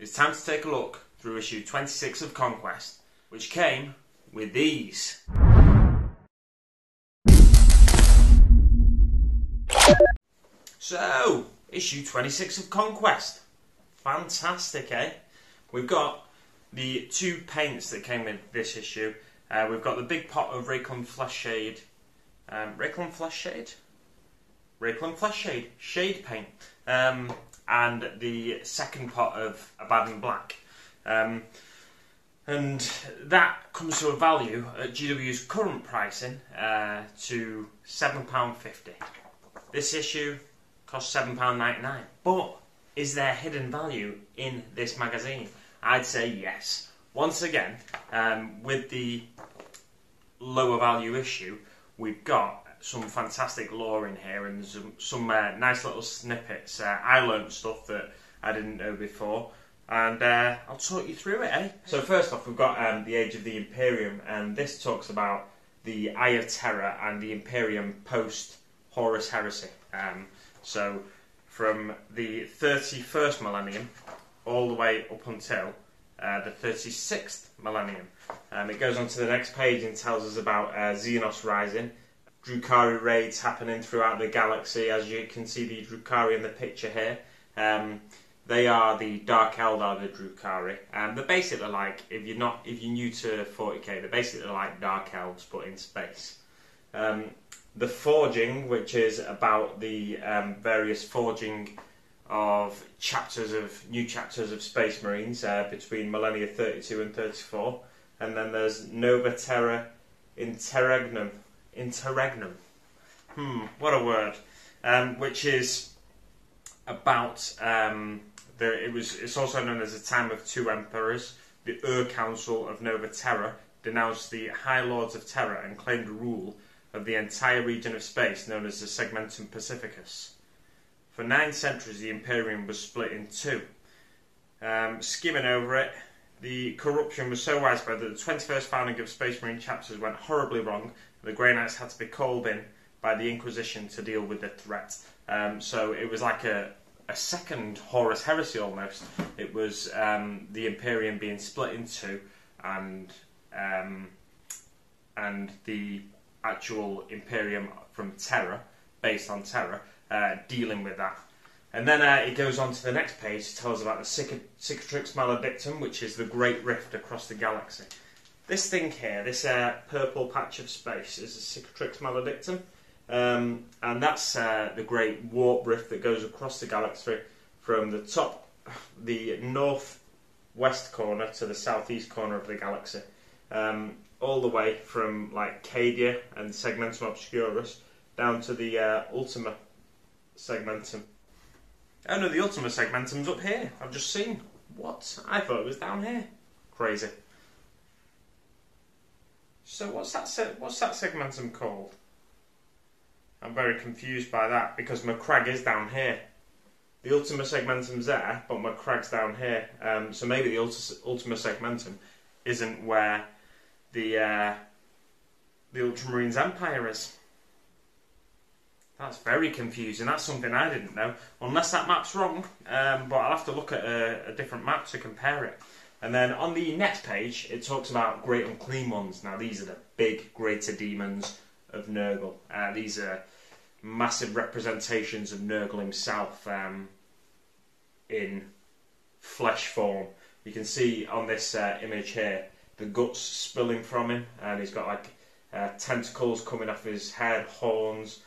it's time to take a look through issue 26 of Conquest, which came with these. So, issue 26 of Conquest. Fantastic, eh? We've got the two paints that came with this issue. We've got the big pot of Raycliffe Flesh Shade. Raycliffe Flesh Shade shade paint. And the second pot of Abaddon Black. And that comes to a value at GW's current pricing to £7.50. This issue costs £7.99. But is there hidden value in this magazine? I'd say yes. Once again, with the lower value issue, we've got some fantastic lore in here and some nice little snippets. I learnt stuff that I didn't know before, and I'll talk you through it, eh? So first off, we've got the Age of the Imperium, and this talks about the Eye of Terror and the Imperium post-Horus Heresy. So from the 31st millennium all the way up until the 36th millennium. It goes on to the next page and tells us about Xenos rising, Drukhari raids happening throughout the galaxy. As you can see the Drukhari in the picture here. They are the Dark Eldar, the Drukhari. They're basically like, if you're new to 40k, they're basically like Dark Elves but in space. The Forging, which is about the various forging of new chapters of Space Marines between millennia 32 and 34. And then there's Nova Terra Interregnum. What a word. Which is about it's also known as the Time of Two Emperors. The Council of Nova Terra denounced the High Lords of Terra and claimed rule of the entire region of space known as the Segmentum Pacificus. For 9 centuries the Imperium was split in two. Skimming over it, the corruption was so widespread that the 21st founding of Space Marine chapters went horribly wrong. The Grey Knights had to be called in by the Inquisition to deal with the threat. So it was like a second Horus Heresy almost. It was the Imperium being split in two, and the actual Imperium from Terra, based on Terra, dealing with that. And then it goes on to the next page to tell us about the Cicatrix Maledictum, which is the Great Rift across the galaxy. This thing here, this purple patch of space, is a Cicatrix Maledictum, and that's the Great Warp Rift that goes across the galaxy from the northwest corner to the southeast corner of the galaxy, all the way from like Cadia and Segmentum Obscurus down to the Ultima Segmentum. Oh no, the Ultima Segmentum's up here. I've just seen. What? I thought it was down here. Crazy. So what's that segmentum called? I'm very confused by that because Macragge is down here. The Ultima Segmentum's there, but Macragge's down here. So maybe the Ultima Segmentum isn't where the Ultramarines Empire is. That's very confusing. That's something I didn't know. Unless that map's wrong, but I'll have to look at a different map to compare it. And then on the next page, it talks about Great Unclean Ones. Now, these are the big greater demons of Nurgle. These are massive representations of Nurgle himself in flesh form. You can see on this image here the guts spilling from him, and he's got like tentacles coming off his head, horns,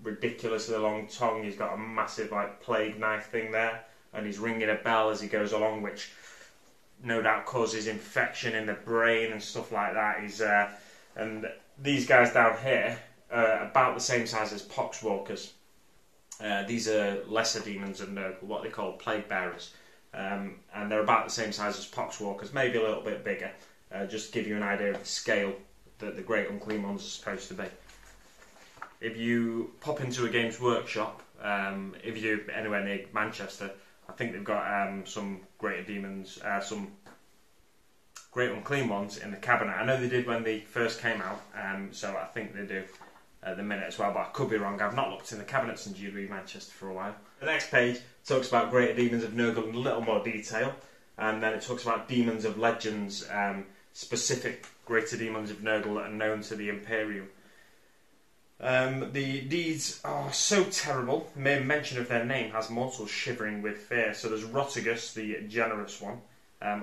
ridiculously long tongue. He's got a massive like plague knife thing there, and he's ringing a bell as he goes along, which no doubt causes infection in the brain and stuff like that. And these guys down here are about the same size as Poxwalkers. These are lesser demons of Nurgle, what they call plague bearers, and they're about the same size as Poxwalkers, maybe a little bit bigger, just to give you an idea of the scale that the Great Unclean Ones are supposed to be. If you pop into a Games Workshop, if you're anywhere near Manchester, I think they've got some greater demons, some Great Unclean Ones in the cabinet. I know they did when they first came out, so I think they do at the minute as well, but I could be wrong. I've not looked in the cabinets in GW Manchester for a while. The next page talks about greater demons of Nurgle in a little more detail, and then it talks about demons of legends, specific greater demons of Nurgle that are known to the Imperium. The deeds are so terrible, mere mention of their name has mortals shivering with fear. So there's Rotigus, the generous one,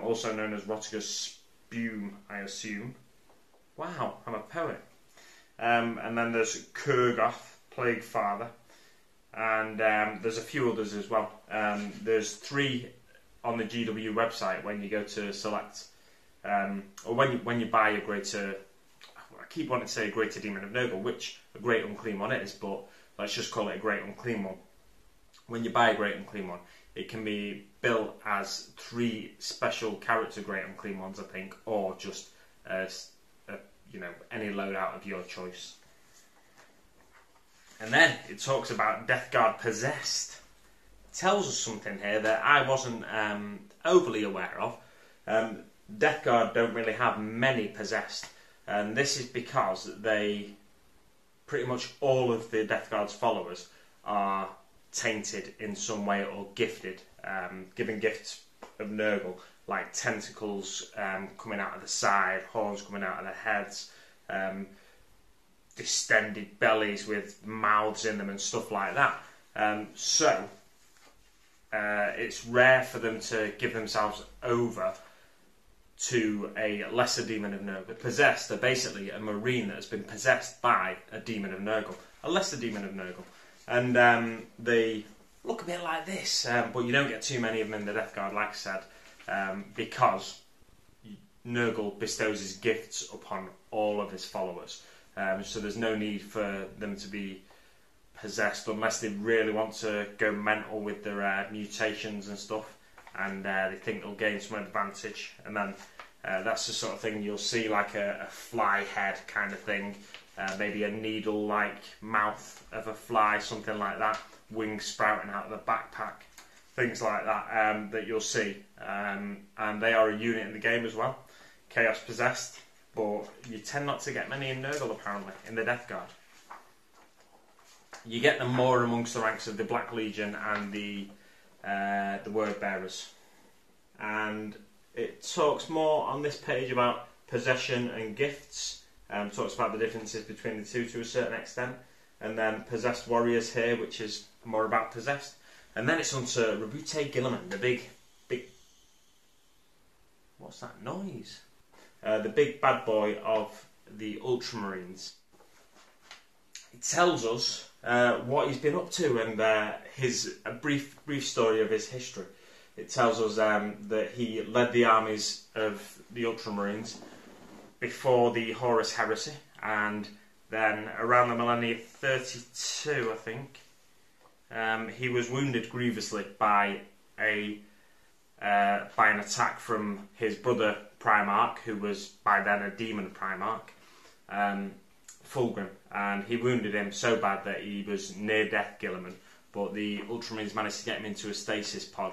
also known as Rotigus Spume, I assume. Wow, I'm a poet. And then there's Kurgoth, Plague Father, and there's a few others as well. There's 3 on the GW website when you go to select, or when you buy a greater. I keep wanting to say a greater demon of Nurgle, which a great unclean one is, but let's just call it a great unclean one. When you buy a great unclean one, it can be built as 3 special character great unclean ones, I think, or just any loadout of your choice. And then it talks about Death Guard Possessed. It tells us something here that I wasn't overly aware of. Death Guard don't really have many possessed, and this is because pretty much all of the Death Guard's followers are tainted in some way or gifted, given gifts of Nurgle, like tentacles coming out of the side, horns coming out of their heads, distended bellies with mouths in them and stuff like that. So it's rare for them to give themselves over to a lesser demon of Nurgle. Possessed are basically a marine that has been possessed by a demon of Nurgle, a lesser demon of Nurgle. And they look a bit like this, but you don't get too many of them in the Death Guard, like I said, because Nurgle bestows his gifts upon all of his followers. So there's no need for them to be possessed unless they really want to go mental with their mutations and stuff, and they think they'll gain some advantage. And then that's the sort of thing you'll see, like a fly head kind of thing, maybe a needle-like mouth of a fly, something like that, wings sprouting out of the backpack, things like that, that you'll see. And they are a unit in the game as well, Chaos Possessed, but you tend not to get many in Nurgle, apparently, in the Death Guard. You get them more amongst the ranks of the Black Legion and the Word Bearers. And it talks more on this page about possession and gifts, talks about the differences between the two to a certain extent, and then Possessed Warriors here, which is more about possessed. And then it's on to Roboute Guilliman, the big... What's that noise? The big bad boy of the Ultramarines. It tells us what he's been up to and a brief story of his history. It tells us that he led the armies of the Ultramarines before the Horus Heresy, and then around the millennia 32, I think, he was wounded grievously by an attack from his brother Primarch, who was by then a demon Primarch, Fulgrim, and he wounded him so bad that he was near death, Guilliman, but the Ultramarines managed to get him into a stasis pod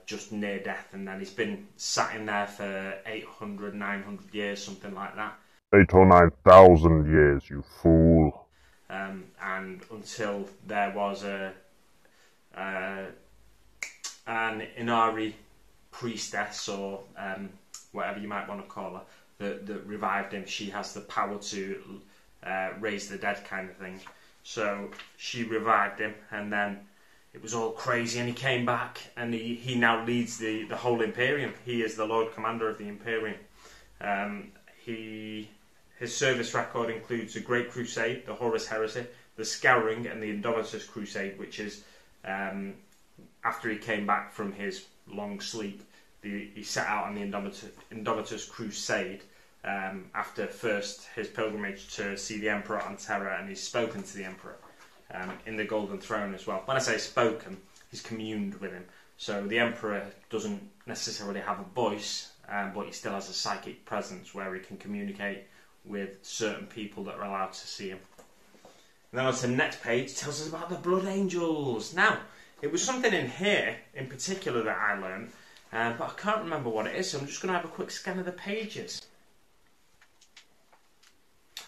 just near death, and then he's been sat in there for 800, 900 years, something like that. 8 or 9,000 years, you fool. And until there was an Inari priestess, or whatever you might want to call her, that revived him. She has the power to raise the dead, kind of thing. So she revived him, and then it was all crazy, and he came back, and he now leads the whole Imperium. He is the Lord Commander of the Imperium. His service record includes the Great Crusade, the Horus Heresy, the Scouring, and the Indomitus Crusade, which is after he came back from his long sleep. He set out on the Indomitus Crusade after first his pilgrimage to see the Emperor on Terra, and he's spoken to the Emperor in the Golden Throne as well. When I say spoken, he's communed with him. So the Emperor doesn't necessarily have a voice, but he still has a psychic presence where he can communicate with certain people that are allowed to see him. And then on to the next page, tells us about the Blood Angels. Now, it was something in here in particular that I learned, but I can't remember what it is, so I'm just going to have a quick scan of the pages.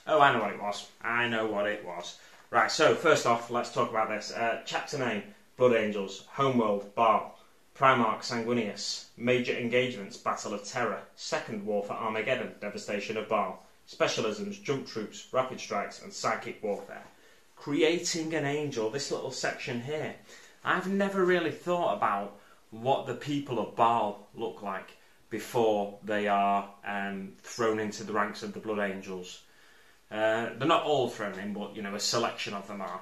Oh, I know what it was. Right, so first off, let's talk about this. Chapter name, Blood Angels, Homeworld, Baal, Primarch Sanguinius, Major Engagements, Battle of Terror, Second War for Armageddon, Devastation of Baal, Specialisms, Jump Troops, Rapid Strikes and Psychic Warfare. Creating an Angel, this little section here. I've never really thought about what the people of Baal look like before they are thrown into the ranks of the Blood Angels. They're not all thrown in, but a selection of them are.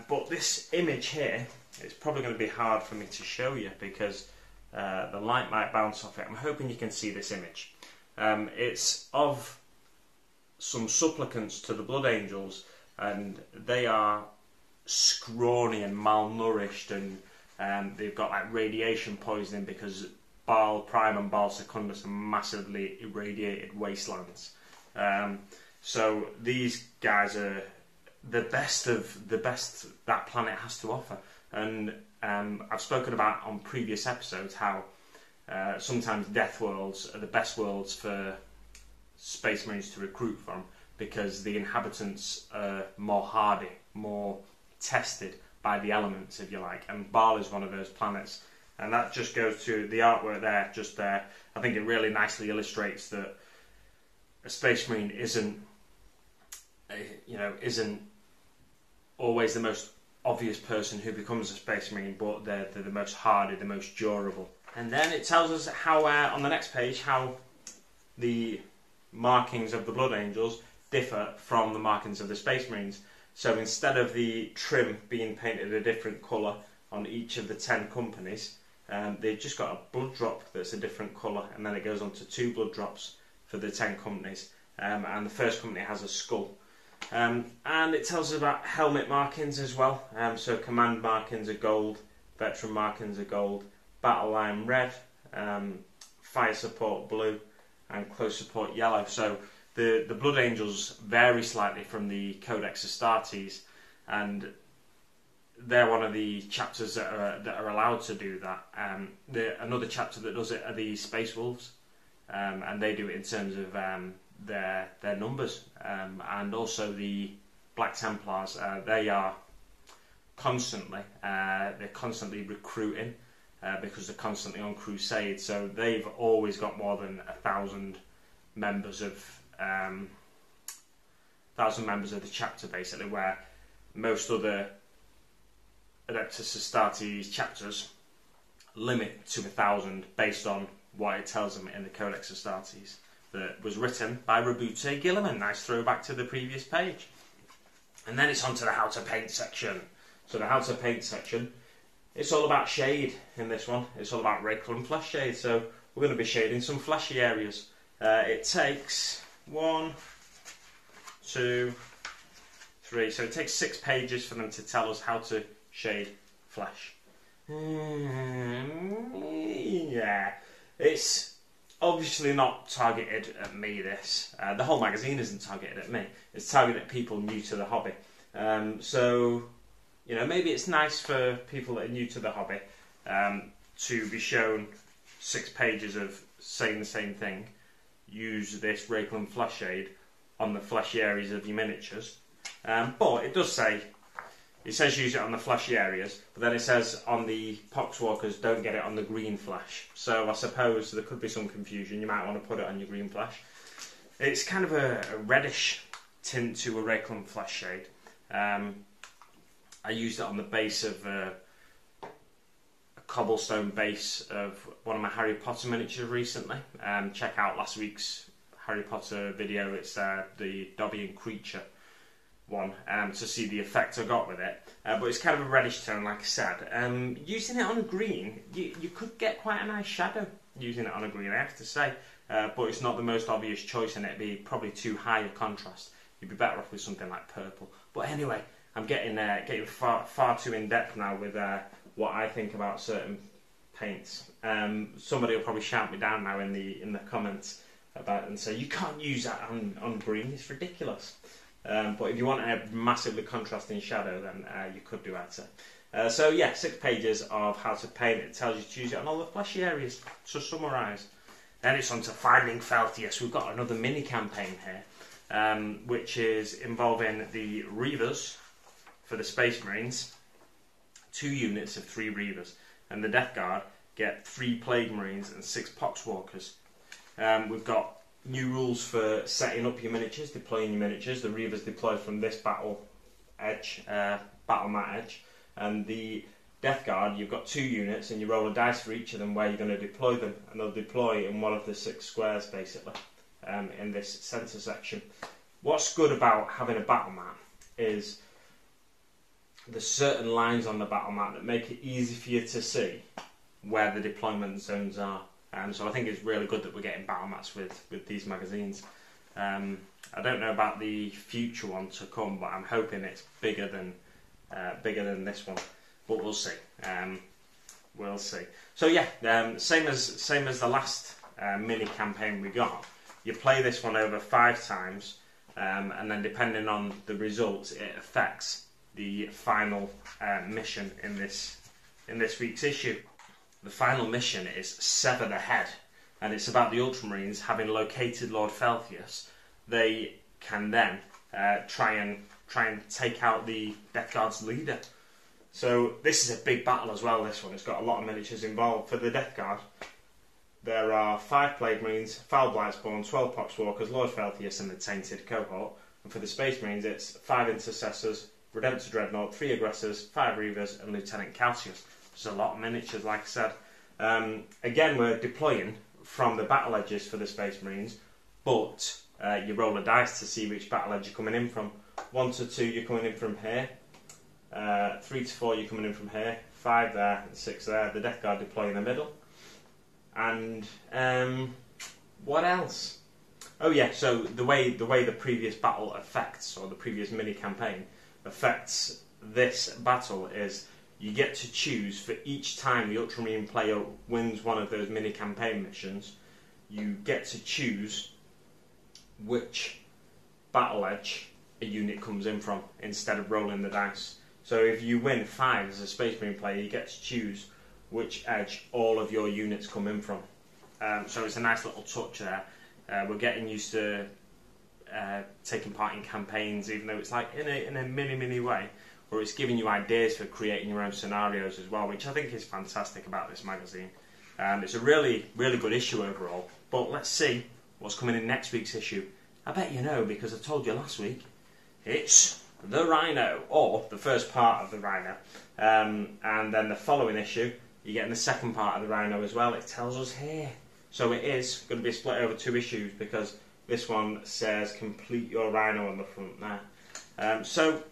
But this image here, it's probably going to be hard for me to show you because the light might bounce off it. I'm hoping you can see this image. It's of some supplicants to the Blood Angels, and they are scrawny and malnourished, and they've got like radiation poisoning because Baal Prime and Baal Secundus are massively irradiated wastelands. So these guys are the best of the best that planet has to offer. And I've spoken about on previous episodes how sometimes death worlds are the best worlds for Space Marines to recruit from because the inhabitants are more hardy, more tested by the elements, if you like. And Baal is one of those planets. And that just goes to the artwork there, just there. I think it really nicely illustrates that a Space Marine isn't always the most obvious person who becomes a Space Marine, but they're the most hardy, the most durable. And then it tells us how, on the next page, how the markings of the Blood Angels differ from the markings of the Space Marines. So instead of the trim being painted a different colour on each of the 10 companies, they've just got a blood drop that's a different colour, and then it goes on to 2 blood drops for the 10 companies. And the first company has a skull. And it tells us about helmet markings as well. So command markings are gold, veteran markings are gold, battle line red, fire support blue, and close support yellow. So the Blood Angels vary slightly from the Codex Astartes, and they're one of the chapters that are allowed to do that. Another chapter that does it are the Space Wolves, and they do it in terms of their numbers, and also the Black Templars. They are constantly recruiting because they're constantly on crusade. So they've always got more than 1,000 members of the chapter, basically, where most other Adeptus Astartes chapters limit to 1,000 based on what it tells them in the Codex Astartes that was written by Roboute Guilliman. Nice throwback to the previous page. And then it's on to the how to paint section. So the how to paint section, it's all about shade in this one. It's all about Rakel and flesh shade. So we're going to be shading some fleshy areas. It takes 1, 2, 3. So it takes 6 pages for them to tell us how to shade flesh. Yeah, it's obviously not targeted at me, this. The whole magazine isn't targeted at me. It's targeted at people new to the hobby. So, maybe it's nice for people that are new to the hobby to be shown 6 pages of saying the same thing. Use this Rakel and flesh shade on the fleshy areas of your miniatures. But it does say, it says use it on the fleshy areas, but then it says on the poxwalkers don't get it on the green flesh. So I suppose there could be some confusion. You might want to put it on your green flesh. It's kind of a reddish tint to a Rakel and flesh shade. I used it on the base of a cobblestone base of one of my Harry Potter miniatures recently. Check out last week's Harry Potter video. It's the Dobby and Creature one, to see the effect I got with it. But it's kind of a reddish tone, like I said. Using it on a green, you could get quite a nice shadow using it on a green, I have to say. But it's not the most obvious choice, and it'd be probably too high a contrast. You'd be better off with something like purple. But anyway, I'm getting far too in depth now with what I think about certain paints. Somebody will probably shout me down now in the comments about it and say you can't use that on green. It's ridiculous. But if you want a massively contrasting shadow, then you could do that. So yeah, 6 pages of how to paint. It tells you to use it on all the fleshy areas. To summarise, then it's on to finding Feltius. We've got another mini campaign here, which is involving the Reavers for the Space Marines, 2 units of 3 Reavers, and the Death Guard get 3 Plague Marines and 6 Poxwalkers. We've got new rules for setting up your miniatures, deploying your miniatures. The Reavers deploy from this battle mat edge, and the Death Guard, you've got 2 units, and you roll a dice for each of them where you're going to deploy them, and they'll deploy in one of the 6 squares basically in this centre section. What's good about having a battle mat is there's certain lines on the battle mat that make it easy for you to see where the deployment zones are. So I think it's really good that we're getting battle mats with these magazines. I don't know about the future one to come, but I'm hoping it's bigger than this one. But we'll see. We'll see. So yeah, same as the last mini campaign we got. You play this one over 5 times, and then depending on the results, it affects the final mission in this week's issue. The final mission is Sever the Head, and it's about the Ultramarines having located Lord Felthius. They can then try and take out the Death Guard's leader. So this is a big battle as well, this one. It's got a lot of miniatures involved. For the Death Guard, there are 5 Plague Marines, Foul Blightspawn, 12 Poxwalkers, Lord Felthius and the Tainted Cohort. And for the Space Marines, it's 5 Intercessors, Redemptor Dreadnought, 3 Aggressors, 5 Reavers and Lieutenant Calcius. There's a lot of miniatures, like I said. Again, we're deploying from the battle edges for the Space Marines, but you roll a dice to see which battle edge you're coming in from. 1 to 2 you're coming in from here, 3 to 4 you're coming in from here, 5 there and 6 there. The Death Guard deploy in the middle. And what else? Oh yeah, so the way the previous battle affects, or the previous mini campaign affects this battle, is you get to choose for each time the Ultramarine player wins one of those mini campaign missions. You get to choose which battle edge a unit comes in from instead of rolling the dice. So if you win 5 as a Space Marine player, you get to choose which edge all of your units come in from. So it's a nice little touch there. We're getting used to taking part in campaigns, even though it's like in a mini way, where it's giving you ideas for creating your own scenarios as well, which I think is fantastic about this magazine. It's a really good issue overall. But let's see what's coming in next week's issue. I bet you know, because I told you last week. It's the Rhino, or the first part of the Rhino, and then the following issue you're getting the second part of the Rhino as well. It tells us here. So it is going to be split over 2 issues, because this one says complete your Rhino on the front there. So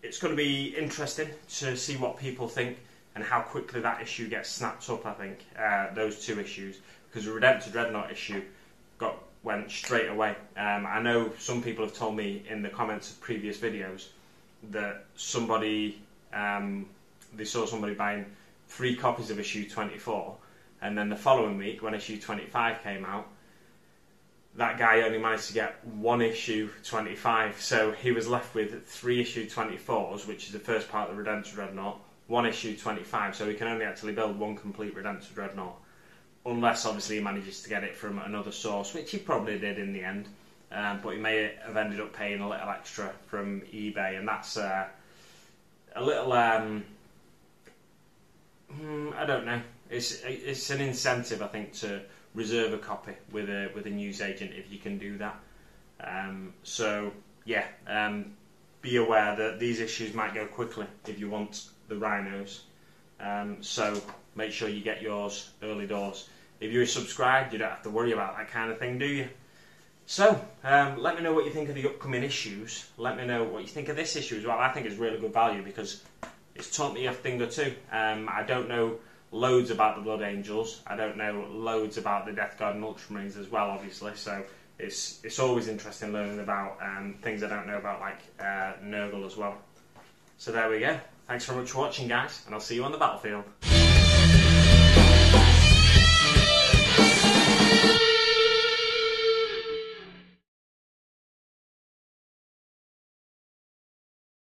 it's going to be interesting to see what people think and how quickly that issue gets snapped up, I think, those 2 issues, because the Redemptor Dreadnought issue went straight away. I know some people have told me in the comments of previous videos that they saw somebody buying 3 copies of issue 24, and then the following week when issue 25 came out, that guy only managed to get 1 issue 25, so he was left with 3 issue 24s, which is the first part of the Redemptor Dreadnought, 1 issue 25, so he can only actually build 1 complete Redemptor Dreadnought, unless obviously he manages to get it from another source, which he probably did in the end, but he may have ended up paying a little extra from eBay, and that's a little, I don't know, it's an incentive, I think, to reserve a copy with a newsagent if you can do that. So yeah, be aware that these issues might go quickly if you want the Rhinos. So make sure you get yours early doors. If you're subscribed, you don't have to worry about that kind of thing, do you? So let me know what you think of the upcoming issues. Let me know what you think of this issue as well. I think it's really good value because it's taught me a thing or two. I don't know loads about the Blood Angels. I don't know loads about the Death Guard and Ultramarines as well, obviously. So it's always interesting learning about things I don't know about, like Nurgle as well. So there we go. Thanks very much for watching, guys, and I'll see you on the battlefield.